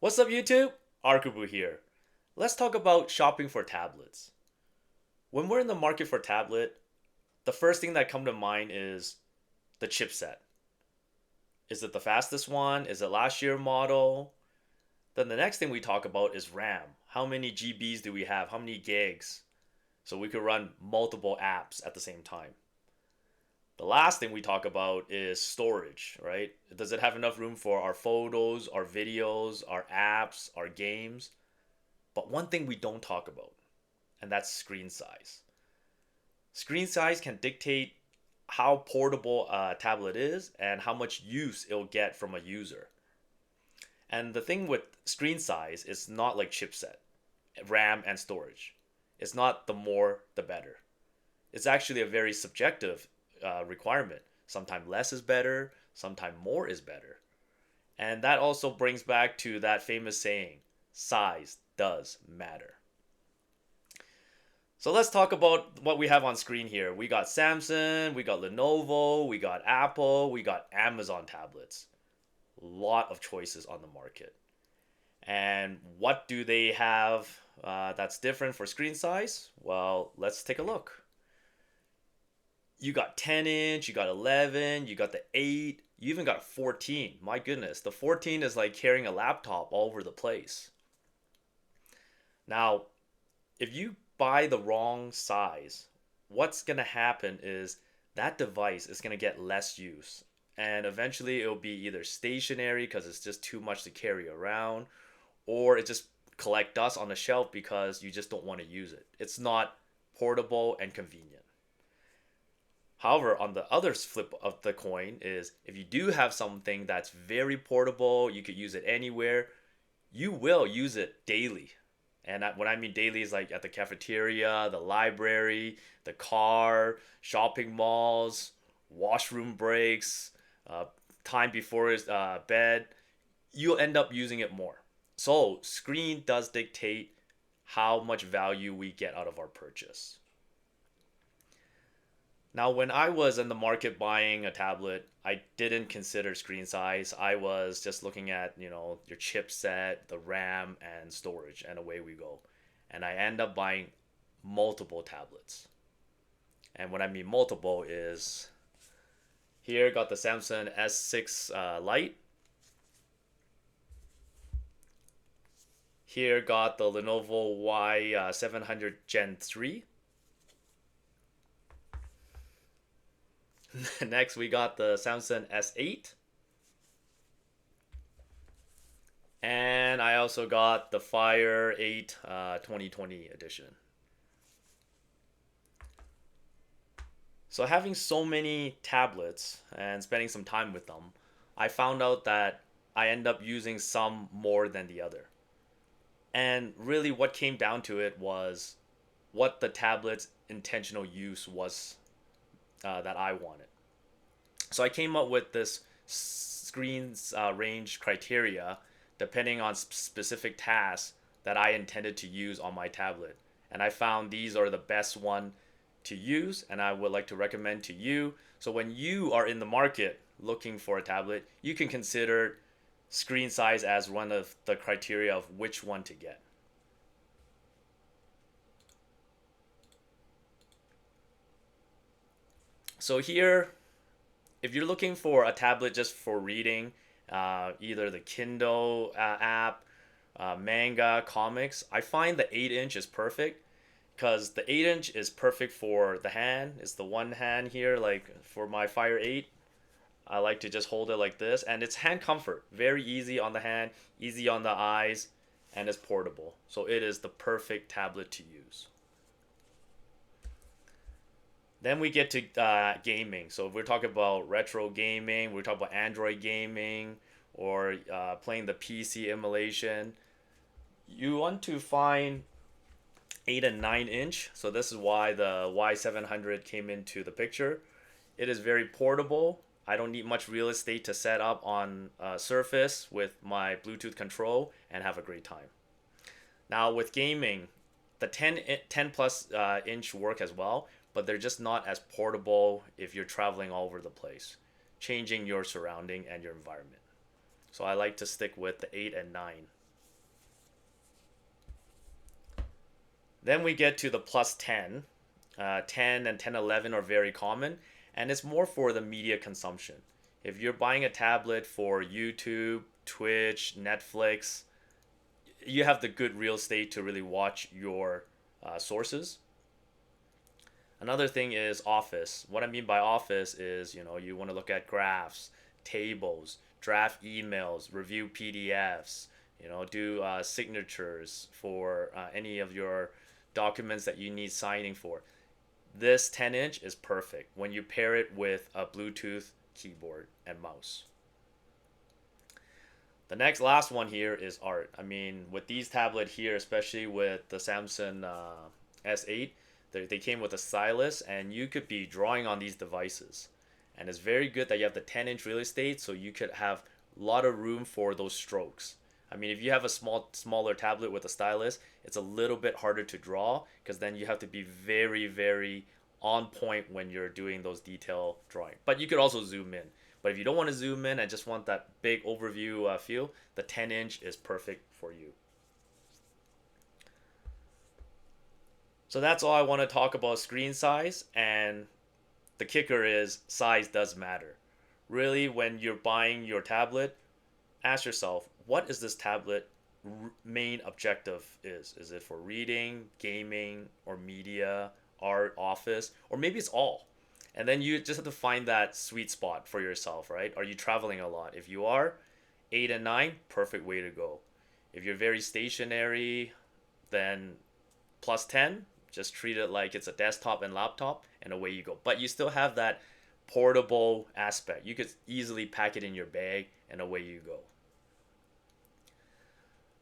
What's up YouTube? Arkubu here. Let's talk about shopping for tablets. When we're in the market for tablet, the first thing that come to mind is the chipset. Is it the fastest one? Is it last year model? Then the next thing we talk about is RAM. How many GBs do we have? How many gigs? So we could run multiple apps at the same time. The last thing we talk about is storage, right? Does it have enough room for our photos, our videos, our apps, our games? But one thing we don't talk about, and that's screen size. Screen size can dictate how portable a tablet is and how much use it'll get from a user. And the thing with screen size is not like chipset, RAM, and storage. It's not the more, the better. It's actually a very subjective requirement. Sometimes less is better, sometimes more is better. And that also brings back to that famous saying size does matter. So let's talk about what we have on screen here. We got Samsung, we got Lenovo, we got Apple, we got Amazon tablets. A lot of choices on the market. And what do they have that's different for screen size? Well, let's take a look. You got 10 inch, you got 11, you got the 8, you even got a 14. My goodness, the 14 is like carrying a laptop all over the place. Now, if you buy the wrong size, what's going to happen is that device is going to get less use. And eventually it'll be either stationary because it's just too much to carry around, or it just collect dust on the shelf because you just don't want to use it. It's not portable and convenient. However, on the other flip of the coin is if you do have something that's very portable, you could use it anywhere, you will use it daily. And what I mean daily is like at the cafeteria, the library, the car, shopping malls, washroom breaks, time before bed. You'll end up using it more. So, screen does dictate how much value we get out of our purchase. Now, when I was in the market buying a tablet, I didn't consider screen size. I was just looking at, your chipset, the RAM, and storage, and away we go. And I end up buying multiple tablets. And what I mean multiple is here got the Samsung S6 Lite. Here got the Lenovo Y700 Gen 3. Next, we got the Samsung S8. And I also got the Fire 8 2020 edition. So having so many tablets and spending some time with them, I found out that I end up using some more than the other. And really what came down to it was what the tablet's intentional use was that I wanted. So I came up with this screens range criteria depending on specific tasks that I intended to use on my tablet. And I found these are the best one to use and I would like to recommend to you. So when you are in the market looking for a tablet, you can consider screen size as one of the criteria of which one to get. So here, if you're looking for a tablet just for reading, either the Kindle app, manga, comics, I find the 8 inch is perfect because the 8 inch is perfect for the hand. It's the one hand here, like for my Fire 8. I like to just hold it like this, and it's hand comfort. Very easy on the hand, easy on the eyes, and it's portable. So it is the perfect tablet to use. Then we get to gaming. So if we're talking about retro gaming, we're talking about Android gaming, or playing the PC emulation. You want to find 8 and 9 inch. So this is why the Y700 came into the picture. It is very portable. I don't need much real estate to set up on a Surface with my Bluetooth control and have a great time. Now with gaming, the 10 plus inch work as well, but they're just not as portable if you're traveling all over the place, changing your surrounding and your environment. So I like to stick with the 8 and 9. Then we get to the plus 10. 10 and 1011 are very common, and it's more for the media consumption. If you're buying a tablet for YouTube, Twitch, Netflix, you have the good real estate to really watch your sources. Another thing is Office. What I mean by Office is, you want to look at graphs, tables, draft emails, review PDFs, do signatures for any of your documents that you need signing for. This 10-inch is perfect when you pair it with a Bluetooth keyboard and mouse. The next last one here is art. I mean, with these tablet here, especially with the Samsung S8, they came with a stylus, and you could be drawing on these devices. And it's very good that you have the 10-inch real estate, so you could have a lot of room for those strokes. I mean, if you have a smaller tablet with a stylus, it's a little bit harder to draw because then you have to be very, very on point when you're doing those detail drawing. But you could also zoom in. But if you don't want to zoom in and just want that big overview feel, the 10-inch is perfect for you. So that's all I want to talk about screen size. And the kicker is size does matter. Really, when you're buying your tablet, ask yourself, what is this tablet main objective is it for reading, gaming, or media, art, office, or maybe it's all. And then you just have to find that sweet spot for yourself, right? Are you traveling a lot? If you are, 8 and 9, perfect way to go. If you're very stationary, then plus 10, just treat it like it's a desktop and laptop, and away you go. But you still have that portable aspect. You could easily pack it in your bag, and away you go.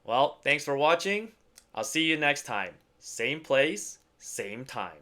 Well, thanks for watching. I'll see you next time. Same place, same time.